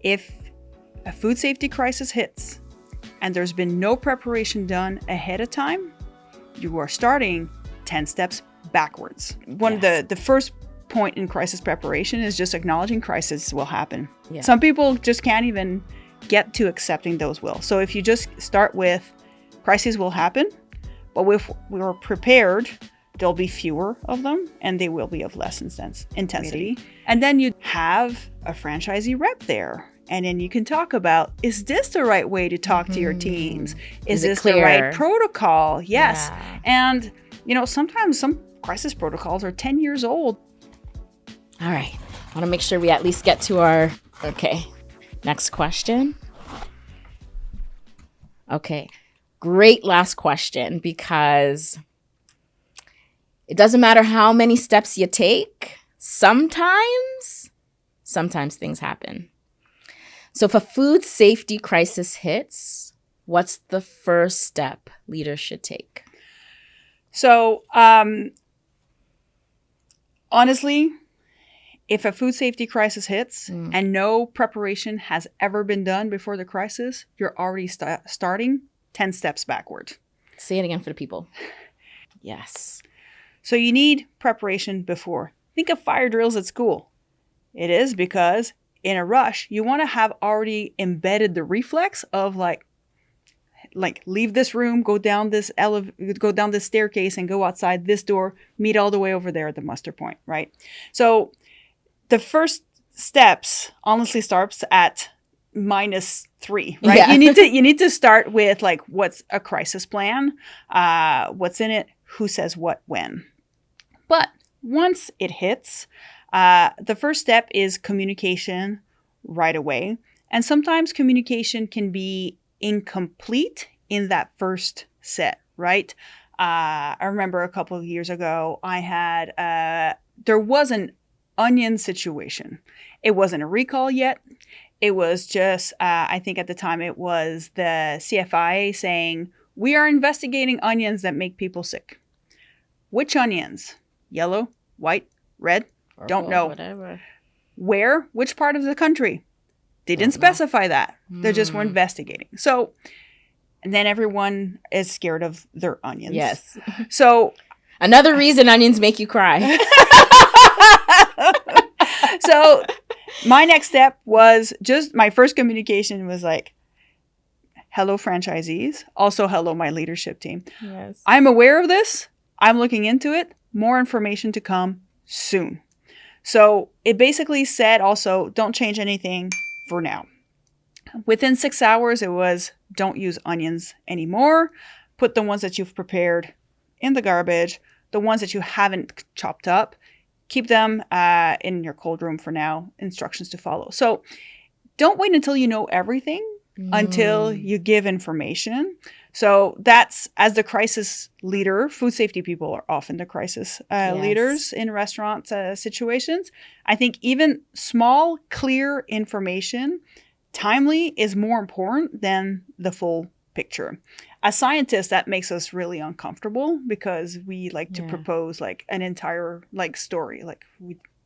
If a food safety crisis hits and there's been no preparation done ahead of time, you are starting 10 steps backwards. One of the first point in crisis preparation is just acknowledging crisis will happen. Yeah. Some people just can't even get to accepting those will. So if you just start with crises will happen, but if we're prepared, there'll be fewer of them and they will be of less intensity. Really? And then you have a franchisee rep there. And then you can talk about, is this the right way to talk to your teams? Is this the right protocol? Yes. Yeah. And, sometimes some crisis protocols are 10 years old. All right. I want to make sure we at least get to our, next question. Okay. Great last question, because it doesn't matter how many steps you take. Sometimes things happen. So if a food safety crisis hits, what's the first step leaders should take? So, honestly, if a food safety crisis hits and no preparation has ever been done before the crisis, you're already starting 10 steps backward. Say it again for the people. Yes. So you need preparation before. Think of fire drills at school. It is because in a rush, you want to have already embedded the reflex of like leave this room, go down this staircase and go outside this door, meet all the way over there at the muster point, right? So the first steps honestly starts at -3, right? Yeah. You need to start with like, what's a crisis plan? What's in it? Who says what, when? But once it hits, the first step is communication right away. And sometimes communication can be incomplete in that first set, right? I remember a couple of years ago, there was an onion situation. It wasn't a recall yet. It was just, I think at the time it was the CFIA saying, we are investigating onions that make people sick. Which onions? Yellow, white, red? Don't know. Whatever. Where? Which part of the country? They didn't specify that. They just were investigating. So, and then everyone is scared of their onions. Yes. So, another reason onions make you cry. So, my next step was just my first communication was like, hello, franchisees. Also, hello, my leadership team. Yes. I'm aware of this. I'm looking into it. More information to come soon. So it basically said also, don't change anything for now. Within 6 hours, it was, don't use onions anymore. Put the ones that you've prepared in the garbage. The ones that you haven't chopped up, keep them in your cold room for now. Instructions to follow. So don't wait until you know everything until you give information. So that's, as the crisis leader, food safety people are often the crisis leaders in restaurant situations. I think even small, clear information, timely, is more important than the full picture. As scientists, that makes us really uncomfortable because we like to propose like an entire like story, like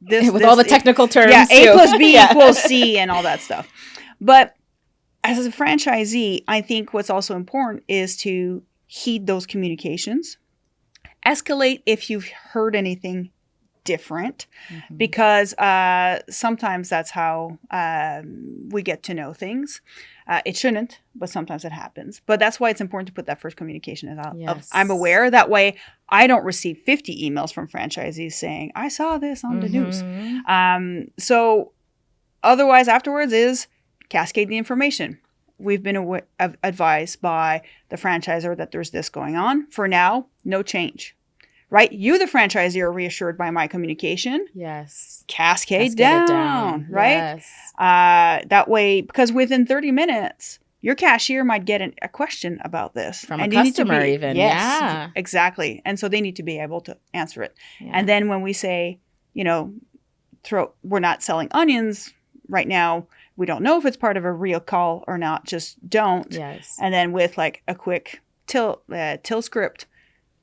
with all the technical terms. Yeah, A plus B equals C and all that stuff. But as a franchisee, I think what's also important is to heed those communications, escalate if you've heard anything different, because sometimes that's how we get to know things. It shouldn't, but sometimes it happens. But that's why it's important to put that first communication out. Yes. I'm aware. That way I don't receive 50 emails from franchisees saying, I saw this on the news. So otherwise afterwards is cascade the information. We've been advised by the franchisor that there's this going on. For now, no change. Right? You, the franchisee, are reassured by my communication. Yes. Cascade down. Right? Yes. That way, because within 30 minutes, your cashier might get a question about this. From a customer even. Yes, yeah. Exactly. And so they need to be able to answer it. Yeah. And then when we say, we're not selling onions right now, we don't know if it's part of a real call or not. Just don't. Yes. And then with like a quick till script,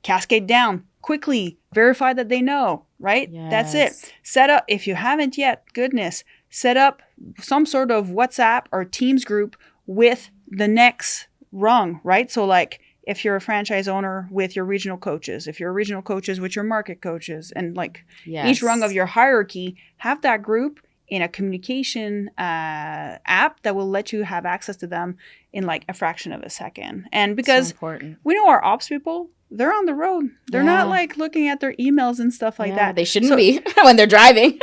cascade down quickly, verify that they know, right? Yes. That's it. Set up, if you haven't yet, set up some sort of WhatsApp or Teams group with the next rung, right? So like if you're a franchise owner with your regional coaches, if you're regional coaches with your market coaches, and like each rung of your hierarchy, have that group in a communication app that will let you have access to them in like a fraction of a second. And because we know our ops people, they're on the road. They're not like looking at their emails and stuff like that. They shouldn't be when they're driving.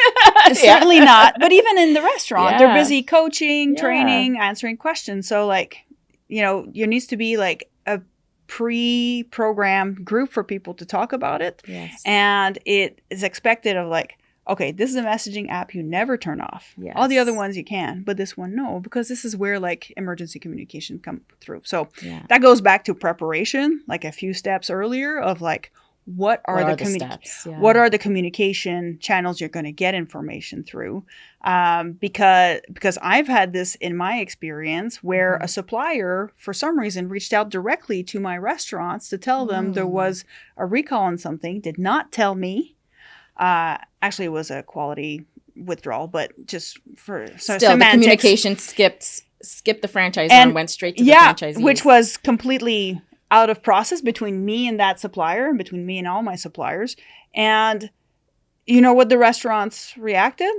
Certainly not. But even in the restaurant, they're busy coaching, training, answering questions. So like, you know, there needs to be like a pre-programmed group for people to talk about it. Yes. And it is expected of like, okay, this is a messaging app you never turn off. Yes. All the other ones you can, but this one, no, because this is where like emergency communication come through. So that goes back to preparation, like a few steps earlier of like, what are the steps? What are the communication channels you're going to get information through? Because I've had this in my experience where a supplier, for some reason, reached out directly to my restaurants to tell them there was a recall on something, did not tell me. Actually, it was a quality withdrawal, but just for still the communication skipped the franchisor and went straight to the franchisee, which was completely out of process between me and that supplier, and between me and all my suppliers. And you know what the restaurants reacted?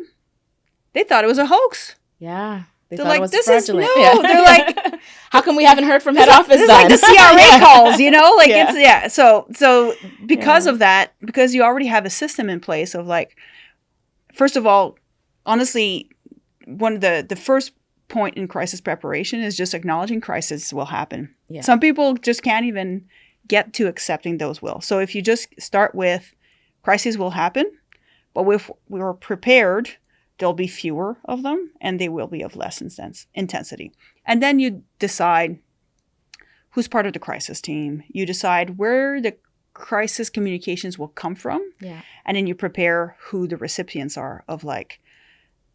They thought it was a hoax. Yeah. They're like, this fraudulent. They're like, how come we haven't heard from head office then? Like the CRA calls, you know, like it's So because of that, because you already have a system in place of like, first of all, honestly, one of the first point in crisis preparation is just acknowledging crisis will happen. Yeah. Some people just can't even get to accepting those will. So if you just start with crises will happen, but if we're prepared, there'll be fewer of them and they will be of less intensity. And then you decide who's part of the crisis team. You decide where the crisis communications will come from. Yeah. And then you prepare who the recipients are of like,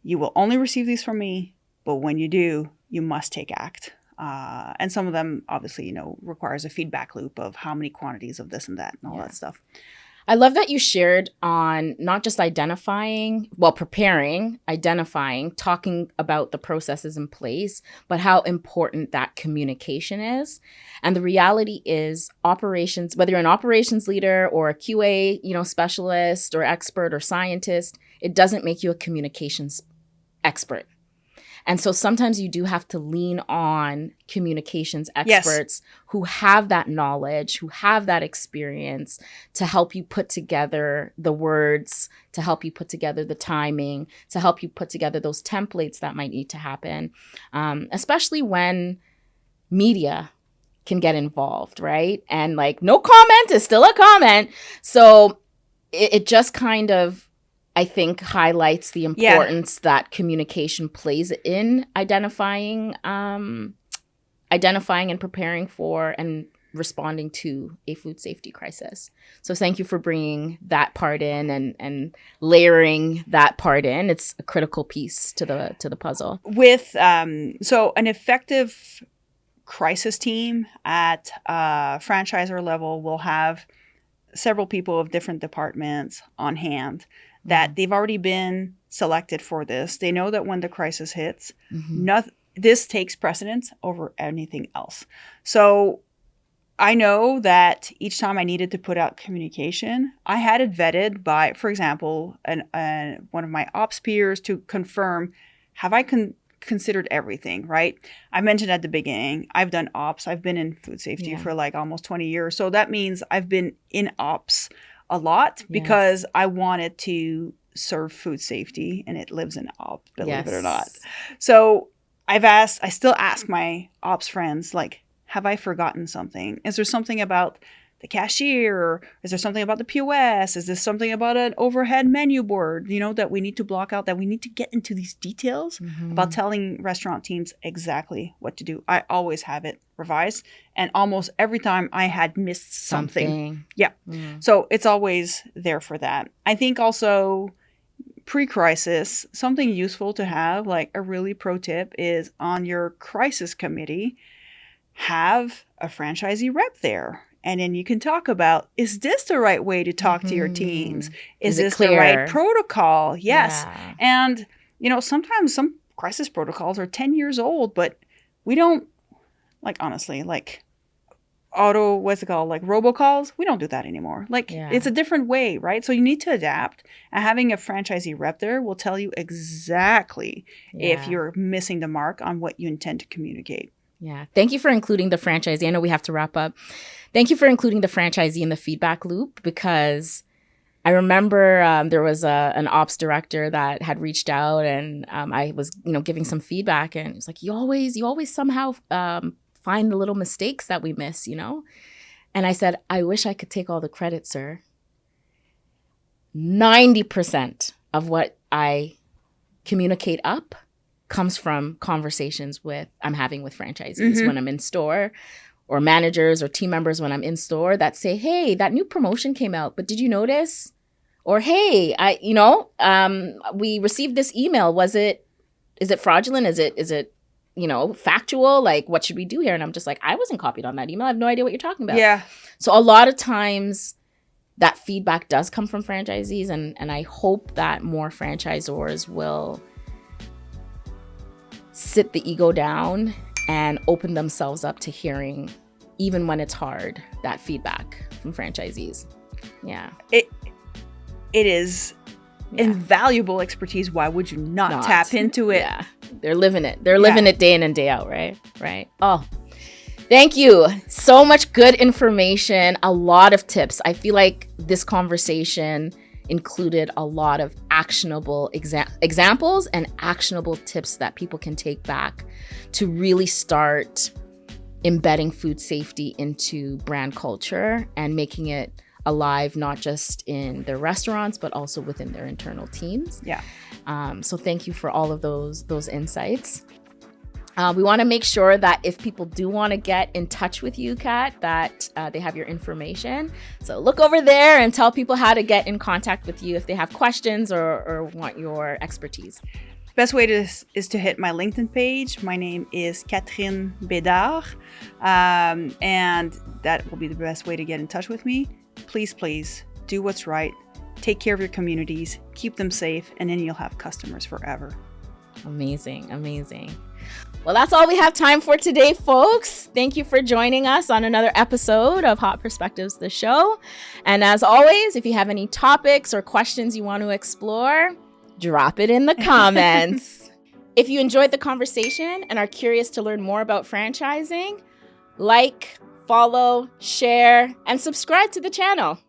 you will only receive these from me, but when you do, you must take act. And some of them obviously, you know, requires a feedback loop of how many quantities of this and that and all that stuff. I love that you shared on not just preparing, identifying, talking about the processes in place, but how important that communication is. And the reality is operations, whether you're an operations leader or a QA, you know, specialist or expert or scientist, it doesn't make you a communications expert. And so sometimes you do have to lean on communications experts who have that knowledge, who have that experience to help you put together the words, to help you put together the timing, to help you put together those templates that might need to happen, especially when media can get involved, right? And like no comment is still a comment. So it just kind of, I think, highlights the importance that communication plays in identifying and preparing for and responding to a food safety crisis. So thank you for bringing that part in and layering that part in. It's a critical piece to the puzzle. With so an effective crisis team at franchisor level will have several people of different departments on hand that they've already been selected for this. They know that when the crisis hits, this takes precedence over anything else. So I know that each time I needed to put out communication, I had it vetted by, for example, one of my ops peers to confirm, have I considered everything, right? I mentioned at the beginning, I've done ops. I've been in food safety for like almost 20 years. So that means I've been in ops a lot because I wanted to serve food safety and it lives in ops, believe it or not. So I still ask my ops friends, like, have I forgotten something? Is there something about the cashier? Is there something about the POS? Is there something about an overhead menu board, you know, that we need to block out, that we need to get into these details about telling restaurant teams exactly what to do? I always have it revised. And almost every time I had missed something. Yeah. So it's always there for that. I think also pre-crisis, something useful to have, like a really pro tip is on your crisis committee, have a franchisee rep there. And then you can talk about, is this the right way to talk to your teams? Is this clear? The right protocol? Yes. Yeah. And, you know, sometimes some crisis protocols are 10 years old, but we don't, like, honestly, like what's it called? Like robocalls. We don't do that anymore. Like, it's a different way, right? So you need to adapt. And having a franchisee rep there will tell you exactly if you're missing the mark on what you intend to communicate. Yeah. Thank you for including the franchisee. I know we have to wrap up. Thank you for including the franchisee in the feedback loop, because I remember there was an ops director that had reached out, and I was, giving some feedback, and it's like, you always somehow find the little mistakes that we miss, And I said, I wish I could take all the credit, sir. 90% of what I communicate up comes from conversations I'm having with franchisees when I'm in store, or managers or team members when I'm in store that say, hey, that new promotion came out, but did you notice? Or, hey, we received this email. Is it fraudulent? Is it factual? Like, what should we do here? And I'm just like, I wasn't copied on that email. I have no idea what you're talking about. Yeah. So a lot of times that feedback does come from franchisees, and I hope that more franchisors will sit the ego down and open themselves up to hearing, even when it's hard, that feedback from franchisees. Yeah. It is invaluable expertise. Why would you not tap into it? Yeah. They're living it. They're living it day in and day out, right? Right. Oh, thank you. So much good information, a lot of tips. I feel like this conversation included a lot of actionable examples and actionable tips that people can take back to really start embedding food safety into brand culture and making it alive, not just in their restaurants, but also within their internal teams. Yeah. So thank you for all of those insights. We want to make sure that if people do want to get in touch with you, Kat, that they have your information. So look over there and tell people how to get in contact with you if they have questions or want your expertise. Best way is to hit my LinkedIn page. My name is Catherine Bédard, and that will be the best way to get in touch with me. Please do what's right. Take care of your communities, keep them safe, and then you'll have customers forever. Amazing. Well, that's all we have time for today, folks. Thank you for joining us on another episode of Hot Perspectives, the show. And as always, if you have any topics or questions you want to explore, drop it in the comments. If you enjoyed the conversation and are curious to learn more about franchising, like, follow, share, and subscribe to the channel.